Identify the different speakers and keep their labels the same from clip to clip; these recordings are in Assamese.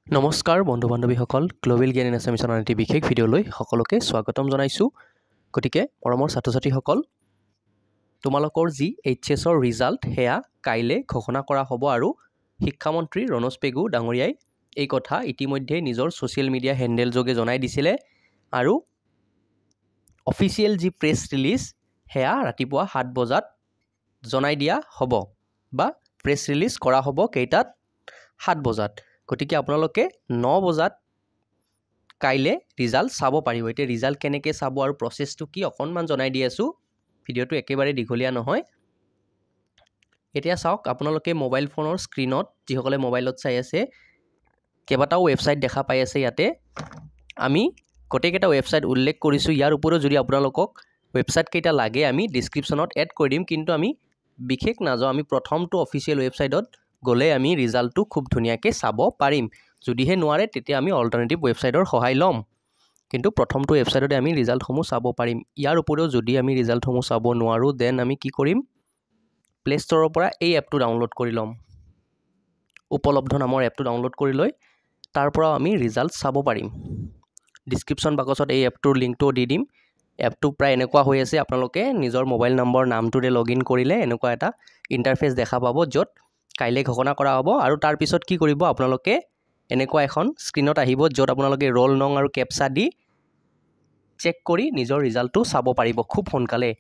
Speaker 1: নমস্কাৰ বন্ধু বান্ধৱীসকল গ্লোবেল জ্ঞান ইন আছামিজ এটি বিশেষ ভিডিঅ'লৈ সকলোকে স্বাগতম জনাইছোঁ। গতিকে মৰমৰ ছাত্ৰ ছাত্ৰীসকল, তোমালোকৰ যি এইচএছৰ ৰিজাল্ট সেয়া কাইলৈ ঘোষণা কৰা হ'ব আৰু শিক্ষামন্ত্ৰী ৰণোজ পেগু ডাঙৰীয়াই এই কথা ইতিমধ্যে নিজৰ ছ'চিয়েল মিডিয়া হেণ্ডেল যোগে জনাই দিছিলে আৰু অফিচিয়েল যি প্ৰেছ ৰিলিজ সেয়া ৰাতিপুৱা 7 বজাত জনাই দিয়া হ'ব বা প্ৰেছ ৰিলিজ কৰা হ'ব কেইটাত 7 বজাত। গতিকে আপোনালোকে 9 বজাত কাইলৈ ৰিজাল্ট চাব পাৰিব। এতিয়া ৰিজাল্ট কেনেকৈ চাব আৰু প্ৰচেছটো কি অকণমান জনাই দি আছোঁ, ভিডিঅ'টো একেবাৰে দীঘলীয়া নহয়। এতিয়া চাওক, আপোনালোকে মোবাইল ফোনৰ স্ক্ৰীণত যিসকলে মোবাইলত চাই আছে কেইবাটাও ৱেবছাইট দেখা পাই আছে। ইয়াতে আমি গোটেইকেইটা ৱেবছাইট উল্লেখ কৰিছোঁ। ইয়াৰ উপৰিও যদি আপোনালোকক ৱেবছাইট কেইটা লাগে আমি ডিছক্ৰিপশ্যনত এড কৰি দিম, কিন্তু আমি বিশেষ নাযাওঁ। আমি প্ৰথমটো অফিচিয়েল ৱেবছাইটত গ'লে আমি ৰিজাল্টটো খুব ধুনীয়াকৈ চাব পাৰিম। যদিহে নোৱাৰে তেতিয়া আমি অল্টাৰনেটিভ ৱেবছাইটৰ সহায় ল'ম, কিন্তু প্ৰথমটো ৱেবছাইটতে আমি ৰিজাল্টসমূহ চাব পাৰিম। ইয়াৰ উপৰিও যদি আমি ৰিজাল্টসমূহ চাব নোৱাৰোঁ দেন আমি কি কৰিম, প্লে' ষ্ট'ৰৰ পৰা এই এপটো ডাউনলোড কৰি ল'ম। উপলব্ধ নামৰ এপটো ডাউনলোড কৰি লৈ তাৰ পৰাও আমি ৰিজাল্ট চাব পাৰিম। ডিছক্ৰিপশ্যন বাকচত এই এপটোৰ লিংকটো দি দিম। এপটো প্ৰায় এনেকুৱা হৈ আছে, আপোনালোকে নিজৰ মোবাইল নম্বৰ নামটোৰে লগ ইন কৰিলে এনেকুৱা এটা ইণ্টাৰফেচ দেখা পাব য'ত কাইলৈ ঘোষণা কৰা হ'ব। আৰু তাৰপিছত কি কৰিব, আপোনালোকে এনেকুৱা এখন স্ক্ৰীণত আহিব য'ত আপোনালোকে ৰোল নং আৰু কেপচা দি চেক কৰি নিজৰ ৰিজাল্টটো চাব পাৰিব খুব সোনকালে।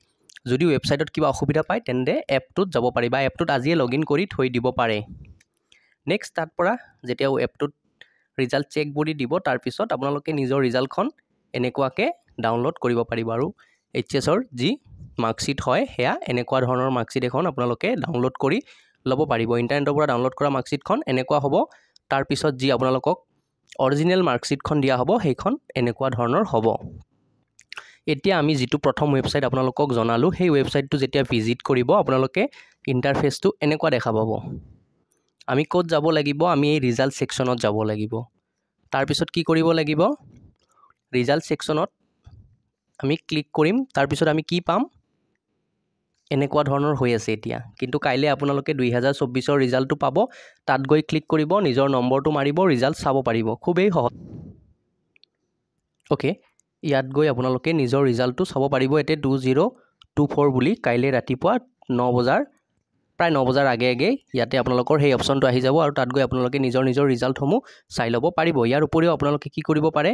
Speaker 1: যদি ৱেবছাইটত কিবা অসুবিধা পায় তেন্তে এপটোত যাব পাৰি বা এপটোত আজিয়ে লগ ইন কৰি থৈ দিব পাৰে। নেক্সট তাৰ পৰা যেতিয়া এপটোত ৰিজাল্ট চেক বুলি দিব তাৰপিছত আপোনালোকে নিজৰ ৰিজাল্টখন এনেকুৱাকৈ ডাউনলোড কৰিব পাৰিব। আৰু এইচএছৰ যি মাৰ্কশ্বিট হয় সেয়া এনেকুৱা ধৰণৰ মাৰ্কশ্বিট এখন আপোনালোকে ডাউনলোড কৰি ল'ব পাৰিব। ইণ্টাৰনেটৰ পৰা ডাউনলোড কৰা মাৰ্কশ্বিটখন এনেকুৱা হ'ব। তাৰপিছত যি আপোনালোকক অৰিজিনেল মাৰ্কশ্বিটখন দিয়া হ'ব সেইখন এনেকুৱা ধৰণৰ হ'ব। এতিয়া আমি যিটো প্ৰথম ৱেবছাইট আপোনালোকক জনালোঁ সেই ৱেবছাইটটো যেতিয়া ভিজিট কৰিব আপোনালোকে ইণ্টাৰফেচটো এনেকুৱা দেখা পাব। আমি ক'ত যাব লাগিব, আমি এই ৰিজাল্ট ছেকশ্যনত যাব লাগিব। তাৰপিছত কি কৰিব লাগিব, ৰিজাল্ট ছেকশ্যনত আমি ক্লিক কৰিম। তাৰপিছত আমি কি পাম, এনেকুৱা ধৰণৰ হৈ আছে এতিয়া। কিন্তু কাইলৈ আপোনালোকে 2024ৰ ৰিজাল্টটো পাব। তাত গৈ ক্লিক কৰিব, নিজৰ নম্বৰটো মাৰিব, ৰিজাল্ট চাব পাৰিব। খুবেই সহজ। অ'কে, ইয়াত গৈ আপোনালোকে নিজৰ ৰিজাল্টটো চাব পাৰিব। এতিয়া 2024 বুলি কাইলৈ ৰাতিপুৱা 9 বজাৰ প্ৰায় 9 বজাৰ আগে আগে ইয়াতে আপোনালোকৰ সেই অপশ্যনটো আহি যাব আৰু তাত গৈ আপোনালোকে নিজৰ ৰিজাল্টসমূহ চাই ল'ব পাৰিব। ইয়াৰ উপৰিও আপোনালোকে কি কৰিব পাৰে,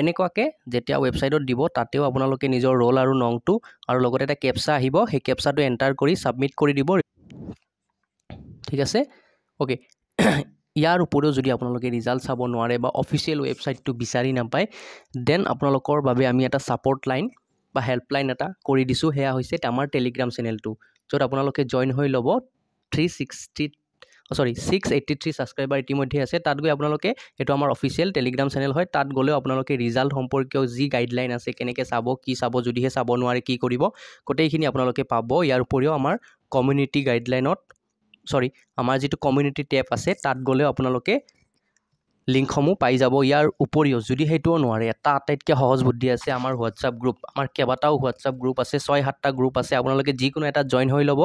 Speaker 1: এনেকুৱাকৈ যেতিয়া ৱেবছাইটত দিব তাতেও আপোনালোকে নিজৰ ৰোল আৰু নংটো আৰু লগতে এটা কেপচা আহিব, সেই কেপচাটো এণ্টাৰ কৰি ছাবমিট কৰি দিব। ঠিক আছে, অ'কে। ইয়াৰ উপৰিও যদি আপোনালোকে ৰিজাল্ট চাব নোৱাৰে বা অফিচিয়েল ৱেবছাইটটো বিচাৰি নাপায় দেন আপোনালোকৰ বাবে আমি এটা ছাপৰ্ট লাইন বা হেল্পলাইন এটা কৰি দিছোঁ। সেয়া হৈছে আমাৰ টেলিগ্ৰাম চেনেলটো, য'ত আপোনালোকে জইন হৈ ল'ব। 683 ছাবস্ক্ৰাইবাৰ ইতিমধ্যে আছে। তাত গৈ আপোনালোকে, এইটো আমাৰ অফিচিয়েল টেলিগ্ৰাম চেনেল হয়, তাত গ'লেও আপোনালোকে ৰিজাল্ট সম্পৰ্কীয় যি গাইডলাইন আছে, কেনেকৈ চাব, কি চাব, যদিহে চাব নোৱাৰে কি কৰিব, গোটেইখিনি আপোনালোকে পাব। ইয়াৰ উপৰিও আমাৰ কমিউনিটি গাইডলাইনত আমাৰ যিটো কমিউনিটি টেব আছে তাত গ'লেও আপোনালোকে লিংকসমূহ পাই যাব। ইয়াৰ উপৰিও যদি সেইটোও নোৱাৰে, এটা আটাইতকৈ সহজ বুদ্ধি আছে, আমাৰ হোৱাটছআপ গ্ৰুপ। আমাৰ কেইবাটাও হোৱাটছআপ গ্ৰুপ আছে, 6-7টা গ্ৰুপ আছে। আপোনালোকে যিকোনো এটা জইন হৈ ল'ব,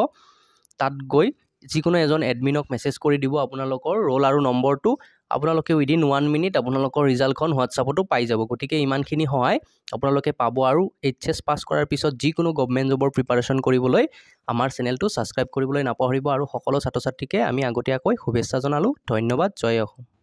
Speaker 1: তাত গৈ যিকোনো এজন এডমিনক মেছেজ কৰি দিব আপোনালোকৰ ৰোল আৰু নম্বৰটো। আপোনালোকে উইদিন 1 মিনিট আপোনালোকৰ ৰিজাল্টখন হোৱাটছআপতো পাই যাব। গতিকে ইমানখিনি সহায় আপোনালোকে পাব। আৰু এইচএছ পাছ কৰাৰ পিছত যিকোনো গভমেণ্ট জবৰ প্ৰিপাৰেশ্যন কৰিবলৈ আমাৰ চেনেলটো ছাবস্ক্ৰাইব কৰিবলৈ নাপাহৰিব। আৰু সকলো ছাত্ৰ ছাত্ৰীকে আমি আগতীয়াকৈ শুভেচ্ছা জনালোঁ। ধন্যবাদ। জয় অসম।